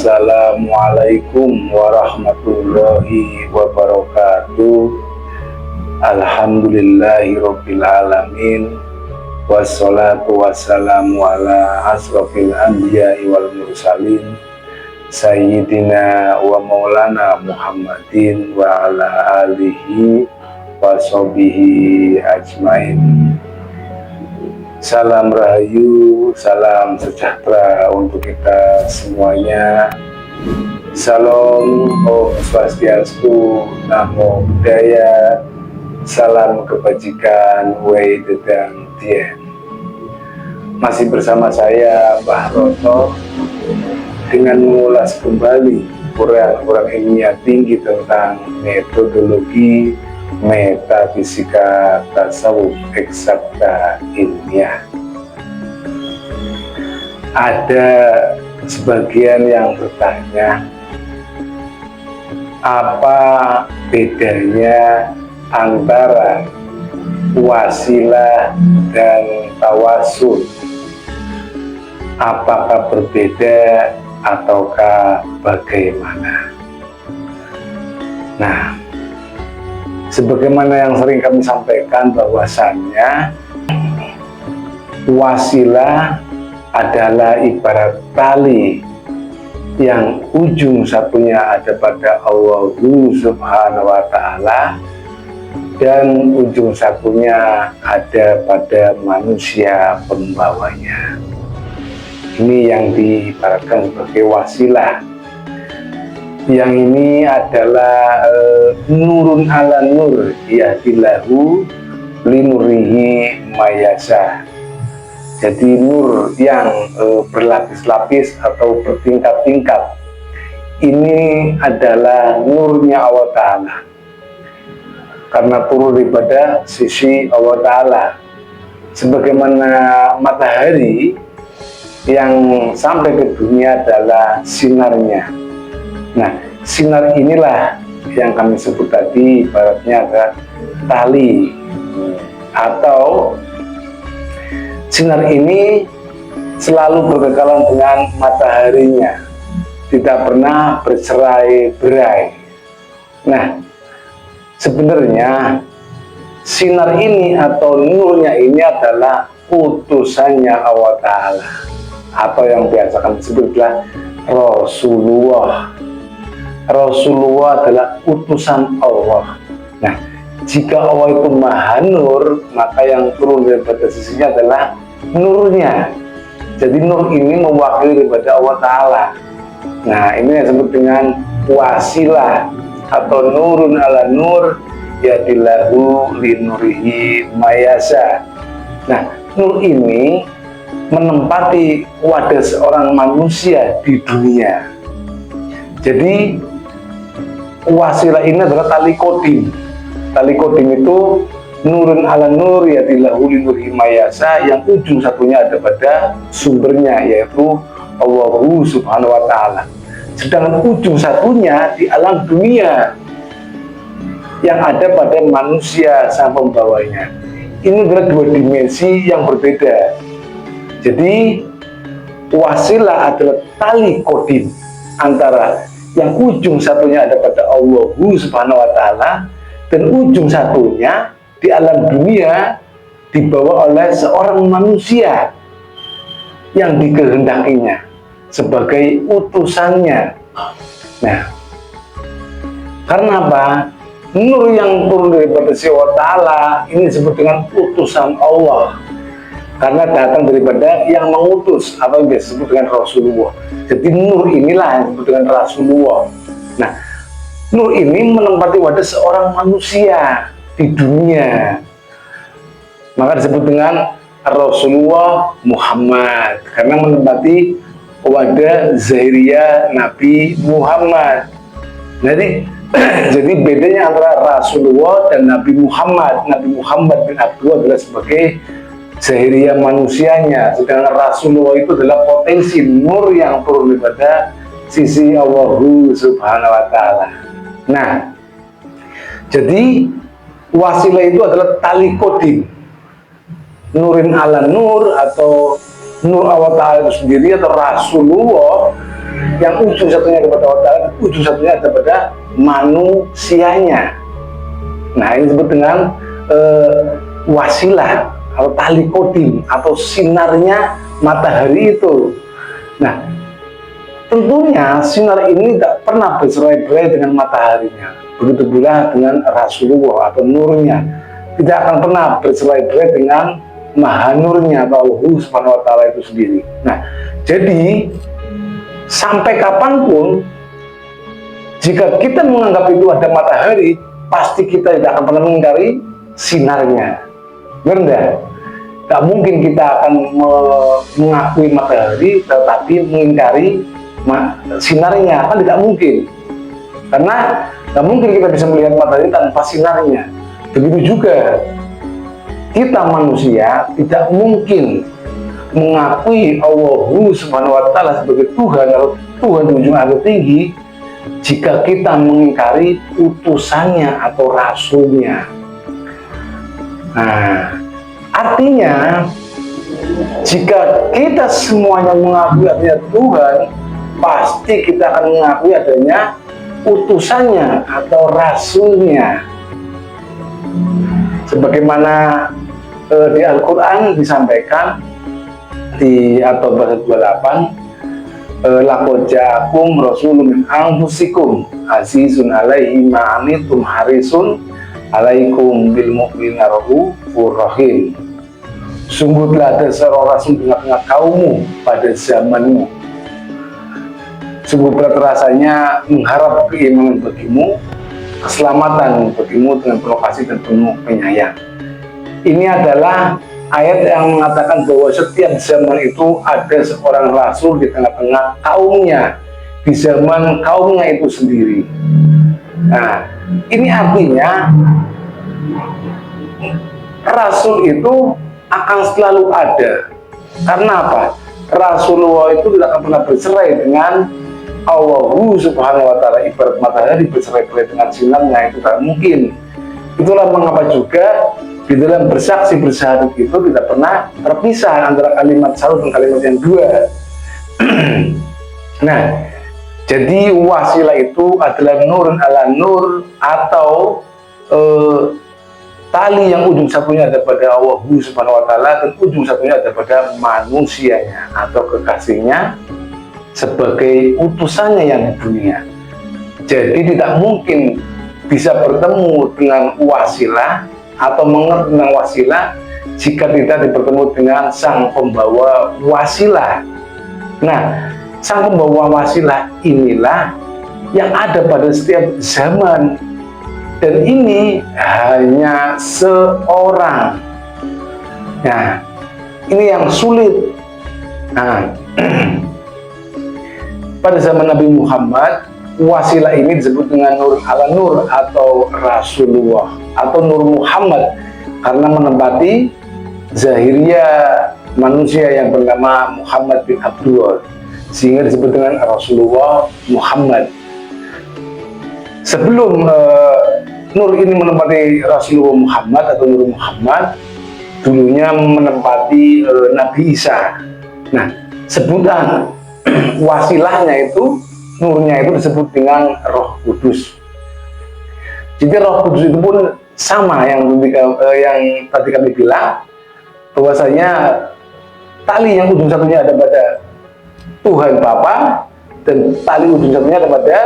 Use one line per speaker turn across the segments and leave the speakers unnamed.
Assalamualaikum warahmatullahi wabarakatuh. Alhamdulillahirabbil alamin. Wassalatu wassalamu ala asrofil anbiya'i wal mursalin Sayyidina wa maulana Muhammadin wa ala alihi wa sahbihi ajmain. Salam rahayu, salam sejahtera untuk kita semuanya. Salam Om Swastiastu, Namo Buddhaya, salam kebajikan, Wei Dedang Tien. Masih bersama saya Mbah Roto dengan mengulas kembali uraian ilmiah tinggi tentang metodologi metafisika tasawuf eksakta ilmiah. Ada sebagian yang bertanya, apa bedanya antara wasilah dan tawasul? Apakah berbeda ataukah bagaimana? Nah, sebagaimana yang sering kami sampaikan bahwasannya wasilah adalah ibarat tali yang ujung satunya ada pada Allah Subhanahu wa Ta'ala dan ujung satunya ada pada manusia pembawanya. Ini yang diibaratkan sebagai wasilah. Yang ini adalah nurun ala nur, yahdillahu linurihi mayasa. Jadi nur yang berlapis-lapis atau bertingkat-tingkat. Ini adalah nurnya Allah Ta'ala, karena turun daripada sisi Allah Ta'ala. Sebagaimana matahari yang sampai ke dunia adalah sinarnya. Nah, sinar inilah yang kami sebut tadi ibaratnya adalah tali, atau sinar ini selalu berkekalan dengan mataharinya, tidak pernah bercerai-berai. Nah, sebenarnya sinar ini atau nurnya ini adalah utusannya Allah Ta'ala, atau yang biasa kami sebutlah Rasulullah. Rasulullah adalah utusan Allah. Nah, jika Allah itu Maha Nur, maka yang turun daripada sisinya adalah nurnya. Jadi nur ini mewakili daripada Allah Ta'ala. Nah, ini yang disebut dengan wasilah atau nurun ala nur, yadillahu linurihi mayasa. Nah, nur ini menempati wadah seorang manusia di dunia. Jadi wasilah ini adalah tali kodim. Tali kodim itu nurun ala nur, yadillahu linurihi mayasa, yang ujung satunya ada pada sumbernya, yaitu Allah Subhanahu wa Ta'ala. Sedangkan ujung satunya di alam dunia yang ada pada manusia sang pembawanya. Ini adalah dua dimensi yang berbeda. Jadi wasilah adalah tali kodim antara yang ujung satunya ada pada Allah Subhanahu wa Ta'ala dan ujung satunya di alam dunia dibawa oleh seorang manusia yang dikehendakinya sebagai utusannya. Nah, karena apa? Nur yang turun daripada si Allah Ta'ala ini disebut dengan utusan Allah, karena datang daripada yang mengutus, atau yang disebut dengan Rasulullah. Jadi nur inilah yang disebut dengan Rasulullah. Nah, nur ini menempati wadah seorang manusia di dunia, maka disebut dengan Rasulullah Muhammad, karena menempati wadah zahiriyah Nabi Muhammad. Jadi bedanya antara Rasulullah dan Nabi Muhammad. Nabi Muhammad bin Abdullah adalah sebagai zahiriyah manusianya, sedangkan Rasulullah itu adalah potensi nur yang turun daripada sisi Allah Subhanahu wa Ta'ala. Nah, jadi wasilah itu adalah tali kodim, nurin ala nur, atau nur Allah Ta'ala itu sendiri, atau Rasulullah yang ujung satunya kepada Allah Ta'ala, ujung satunya kepada manusianya. Nah, ini disebut dengan wasilah atau tali kodim atau sinarnya matahari itu. Nah, tentunya sinar ini tidak pernah bercerai-berai dengan mataharinya. Begitu pula dengan Rasulullah atau nurnya, tidak akan pernah bercerai-berai dengan maha nurnya atau Allah Subhanahu wa Ta'ala itu sendiri. Nah, jadi sampai kapanpun jika kita menganggap itu ada matahari, pasti kita tidak akan pernah mengingkari sinarnya. Benar? Tak mungkin kita akan mengakui matahari tetapi mengingkari sinarnya, kan tidak mungkin. Karena tidak mungkin kita bisa melihat matahari tanpa sinarnya. Begitu juga kita manusia tidak mungkin mengakui Allah Subhanahu wa Ta'ala sebagai Tuhan atau Tuhan di ujung akhir tinggi jika kita mengingkari utusannya atau rasulnya. Nah, artinya jika kita semuanya mengakui adanya Tuhan, pasti kita akan mengakui adanya utusannya atau rasulnya. Sebagaimana di Al-Quran disampaikan di atau bahasa 28, laqad ja'akum rasulun min anfusikum azizun alaihi ma anittum harisun alaikum bil mu'minina raufur rahim. Sungguh telah ada seorang rasul di tengah-tengah kaummu pada zamanmu. Sungguh berat rasanya mengharap keimanan bagimu, keselamatan bagimu dengan penuh kasih dan penuh penyayang. Ini adalah ayat yang mengatakan bahwa setiap zaman itu ada seorang rasul di tengah-tengah kaumnya, di zaman kaumnya itu sendiri. Nah, ini artinya rasul itu akan selalu ada. Karena apa? Rasulullah itu tidak akan pernah bercerai dengan Allah Subhanahu wa Ta'ala. Ibarat matahari bercerai-berai dengan sinarnya, itu tak mungkin. Itulah mengapa juga di dalam bersaksi bersyahadat itu tidak pernah terpisah antara kalimat satu dan kalimat yang dua. Nah, jadi wasilah itu adalah nurun ala nur atau tali yang ujung satunya ada pada Allah Subhanahu wa Ta'ala dan ujung satunya ada pada manusianya atau kekasihnya sebagai utusannya yang di dunia. Jadi tidak mungkin bisa bertemu dengan wasilah atau mengerti tentang wasilah jika tidak bertemu dengan sang pembawa wasilah. Nah, sang pembawa wasilah inilah yang ada pada setiap zaman, dan ini hanya seorang. Nah, ini yang sulit. Nah, pada zaman Nabi Muhammad, wasilah ini disebut dengan nur ala nur atau Rasulullah atau Nur Muhammad karena menempati zahiriyah manusia yang bernama Muhammad bin Abdullah, sehingga disebut dengan Rasulullah Muhammad. Sebelum nur ini menempati Rasulullah Muhammad atau Nur Muhammad, dulunya menempati Nabi Isa. Nah, sebutan wasilahnya itu, nurnya itu disebut dengan Roh Kudus. Jadi Roh Kudus itu pun sama yang tadi kami bilang, bahwasanya tali yang ujung satunya ada pada Tuhan Bapa dan tali ujung satunya ada pada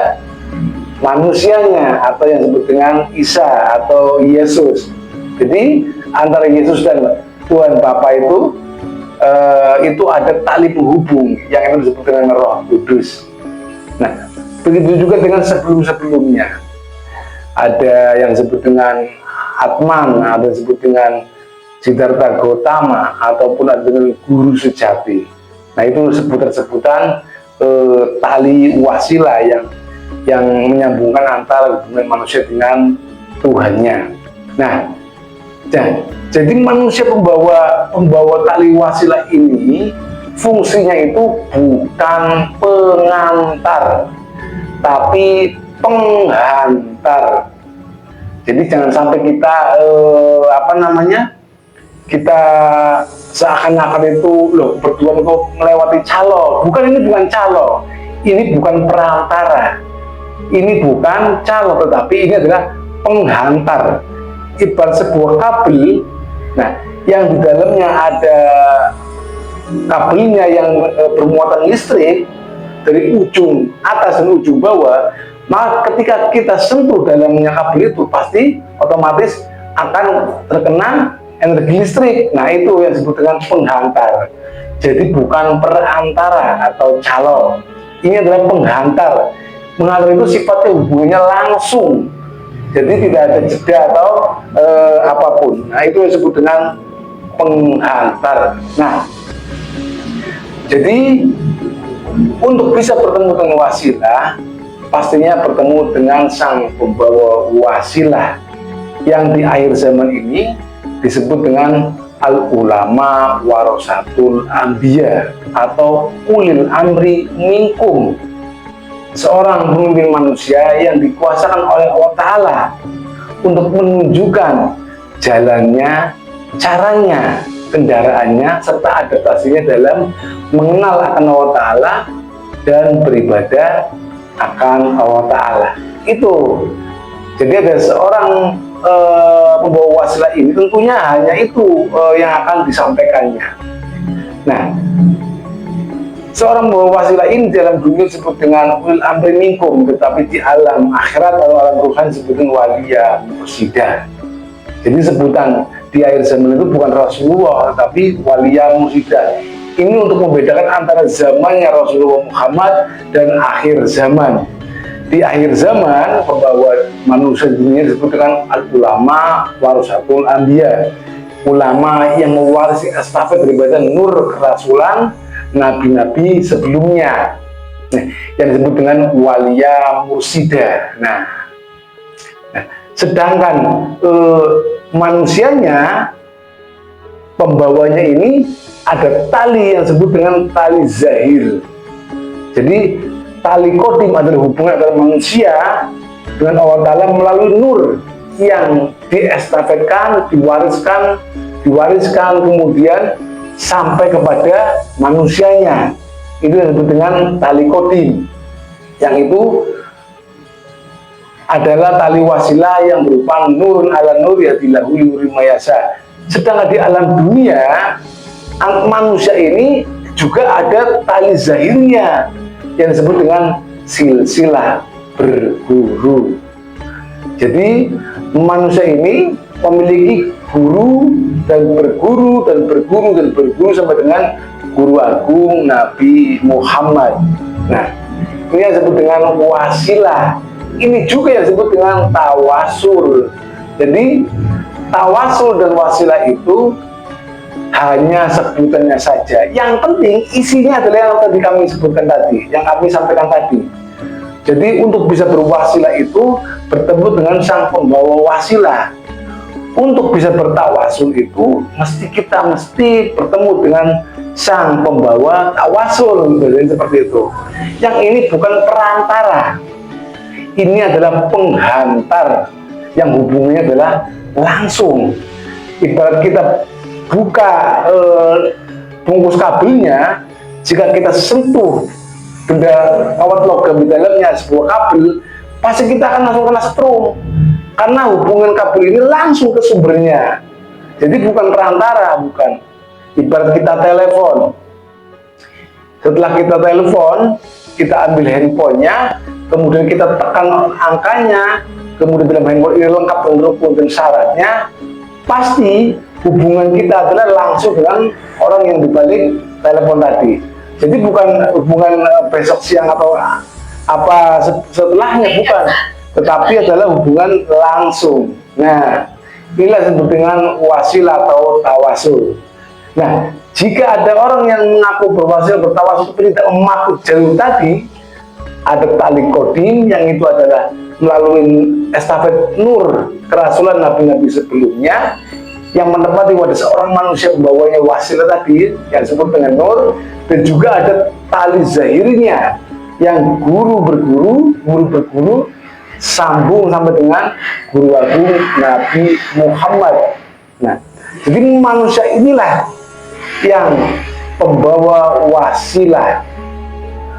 manusianya atau yang disebut dengan Isa atau Yesus. Jadi antara Yesus dan Tuhan Bapa itu ada tali penghubung yang itu disebut dengan Roh Kudus. Nah, begitu juga dengan sebelum-sebelumnya. Ada yang disebut dengan Atman, ada yang disebut dengan Siddhartha Gautama, ataupun ada dengan guru sejati. Nah, itu sebutan-sebutan tali wasilah yang menyambungkan antara hubungan manusia dengan Tuhannya. Nah, jadi manusia pembawa tali wasilah ini fungsinya itu bukan pengantar, tapi penghantar. Jadi jangan sampai kita kita seakan-akan itu loh berdua kok melewati calo. Bukan, ini bukan calo. ini bukan perantara, ini bukan calon, tetapi ini adalah penghantar. Ibarat sebuah kabel, nah yang di dalamnya ada kabelnya yang bermuatan listrik dari ujung atas dan ujung bawah, maka ketika kita sentuh dalamnya kabel itu pasti otomatis akan terkena energi listrik. Nah itu yang disebut dengan penghantar. Jadi bukan perantara atau calon, ini adalah penghantar. Mengalir itu sifatnya hubungannya langsung, jadi tidak ada jeda atau apapun. Nah itu yang disebut dengan penghantar. Nah jadi untuk bisa bertemu dengan wasilah, pastinya bertemu dengan sang pembawa wasilah yang di akhir zaman ini disebut dengan al-ulama warasatul anbiya atau ulil amri minkum, seorang pemimpin manusia yang dikuasakan oleh Allah Ta'ala untuk menunjukkan jalannya, caranya, kendaraannya, serta adaptasinya dalam mengenal akan Allah Ta'ala dan beribadah akan Allah Ta'ala. Itu jadi ada seorang pembawa wasilah ini, tentunya hanya itu yang akan disampaikannya. Nah, seorang pembawa wasilah ini dalam dunia disebut dengan ulil amri minkum, tetapi di alam akhirat atau alam ruhan disebut dengan waliya mursyida. Jadi sebutan di akhir zaman itu bukan Rasulullah, tapi waliya mursyida. Ini untuk membedakan antara zamannya Rasulullah Muhammad dan akhir zaman. Di akhir zaman, pembawa manusia dunia disebut dengan al-ulama warasatul anbiya, ulama yang mewarisi estafet daripada nur kerasulan nabi-nabi sebelumnya. Nah, yang disebut dengan waliya mursida. Nah sedangkan manusianya, pembawanya ini ada tali yang disebut dengan tali zahir. Jadi tali kodim adalah hubungan antara manusia dengan Allah Ta'ala melalui nur yang diestafetkan, diwariskan kemudian sampai kepada manusianya. Itu yang disebut dengan tali kodim, yang itu adalah tali wasilah yang berupa nurun ala nur yadilahu yuri mayasa. Sedangkan di alam dunia, manusia ini juga ada tali zahirnya yang disebut dengan silsilah berguru. Jadi manusia ini memiliki guru dan berguru dan berguru dan berguru sampai dengan guru agung Nabi Muhammad. Nah ini yang disebut dengan wasilah. Ini juga yang disebut dengan tawasul. Jadi tawasul dan wasilah itu hanya sebutannya saja. Yang penting isinya adalah yang tadi kami sebutkan tadi, yang kami sampaikan tadi. Jadi untuk bisa berwasilah itu bertemu dengan sang pembawa wasilah. Untuk bisa bertawasul itu kita mesti bertemu dengan sang pembawa tawasul. Jadi seperti itu. Yang ini bukan perantara. Ini adalah penghantar yang hubungannya adalah langsung. Ibarat kita buka bungkus kabelnya, jika kita sentuh benda kawat logam di dalamnya sebuah kabel, pasti kita akan langsung kena setrum karena hubungan kabel ini langsung ke sumbernya. Jadi bukan perantara, bukan. Ibarat kita telepon, setelah kita telepon, kita ambil handphonenya, kemudian kita tekan angkanya, kemudian dalam handphone ini lengkap dengan syaratnya, pasti hubungan kita adalah langsung dengan orang yang dibalik telepon tadi. Jadi bukan hubungan besok siang atau apa setelahnya, bukan, tetapi adalah hubungan langsung. Nah inilah disebut dengan wasilah atau tawasul. Nah jika ada orang yang mengaku berwasilah bertawasul tapi tidak memakai jalur tadi, ada tali kodim yang itu adalah melalui estafet nur kerasulan nabi-nabi sebelumnya, yang menepati wadah seorang manusia membawanya wasilah tadi yang disebut dengan nur, dan juga ada tali zahirnya yang guru berguru sambung sampai dengan guru agung Nabi Muhammad. Nah jadi manusia inilah yang pembawa wasilah.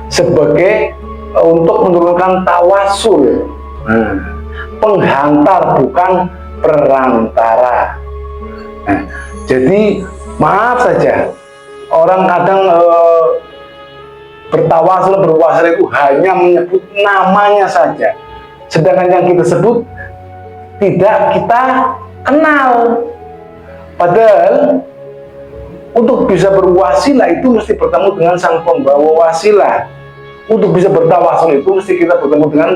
sebagai untuk menurunkan tawasul. Penghantar bukan perantara. Jadi maaf saja, orang kadang bertawasul, berwasil itu hanya menyebut namanya saja, sedangkan yang kita sebut tidak kita kenal. Padahal untuk bisa berwasilah itu mesti bertemu dengan sang pembawa wasilah. Untuk bisa bertawasul itu mesti kita bertemu dengan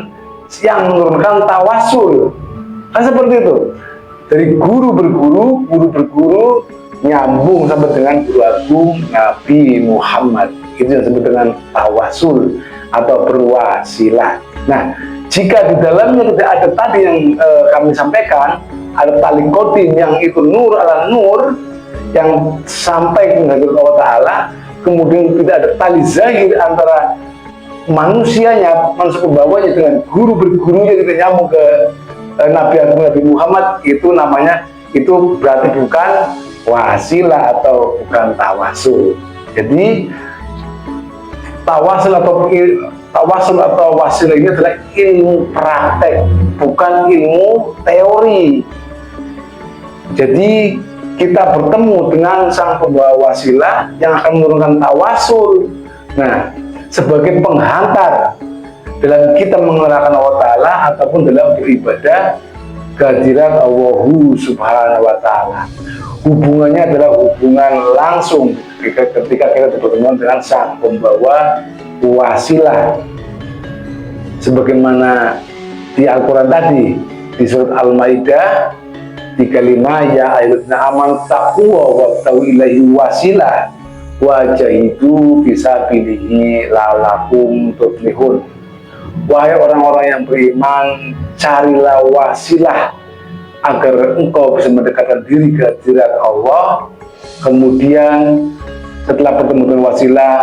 yang menurunkan tawasul. Kan seperti itu. Dari guru berguru nyambung sampai dengan guru agung Nabi Muhammad. Itu yang disebut dengan tawasul atau berwasilah. Nah, jika di dalamnya tidak ada tadi yang kami sampaikan, ada tali kodim yang itu nur ala nur yang sampai ke Allah Ta'ala, kemudian tidak ada tali zahir antara manusianya, manusia pembawanya dengan guru bergurunya, kita nyambung ke Nabi Agung Nabi Muhammad, itu namanya, itu berarti bukan wasilah atau bukan tawasul. Jadi tawasul atau wasilah ini adalah ilmu praktek, bukan ilmu teori. Jadi kita bertemu dengan sang pembawa wasilah yang akan menurunkan tawasul. Nah, sebagai penghantar dalam kita mengenalkan Allah Ta'ala ataupun dalam beribadah kehadiran Allah Subhanahu wa Ta'ala. Hubungannya adalah hubungan langsung ketika kita bertemu dengan sang pembawa wasilah, sebagaimana di Al-Quran tadi di surat Al-Maidah 35, ya ayyuhallazina amanu taqwa wabtaghu ilaihi wasilah wajahidu fisabilihi la'allakum tuflihun. Wahai orang-orang yang beriman, carilah wasilah agar engkau bisa mendekatkan diri ke hadirat Allah. Kemudian setelah bertemu dengan wasilah,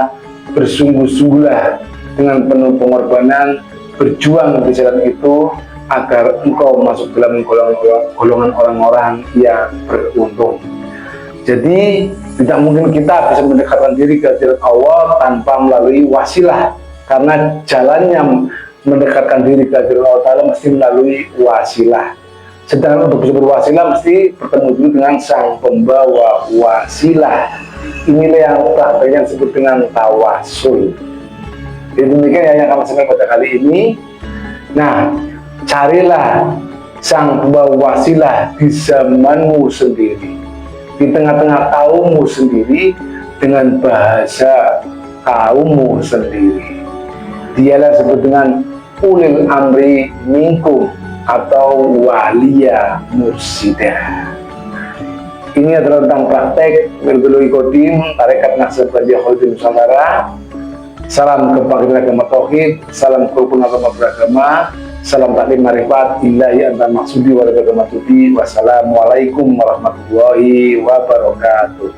bersungguh-sungguhlah dengan penuh pengorbanan, berjuang di jalan itu agar engkau masuk dalam golongan orang-orang yang beruntung. Jadi tidak mungkin kita bisa mendekatkan diri ke hadirat Allah tanpa melalui wasilah, karena jalannya mendekatkan diri ke hadirat Allah Ta'ala mesti melalui wasilah. Sedangkan untuk bisa berwasilah mesti bertemu dulu dengan sang pembawa wasilah. Inilah yang prakteknya disebut dengan tawasul. Jadi demikian yang kami sampaikan pada kali ini. Nah, carilah sang pembawa wasilah di zamanmu sendiri, di tengah-tengah kaummu sendiri, dengan bahasa kaummu sendiri. Dialah disebut dengan ulil amri minkum atau waliya mursidah. Ini adalah tentang praktek Wirdul Qadim Tarekat Naqsabandiyah Khalifatul Nusantara. Salam kebangkitan agama tauhid, salam kerukunan agama beragama, salam taklim marifat, illahi anta maksudi wa maksudi. Wassalamualaikum warahmatullahi wabarakatuh.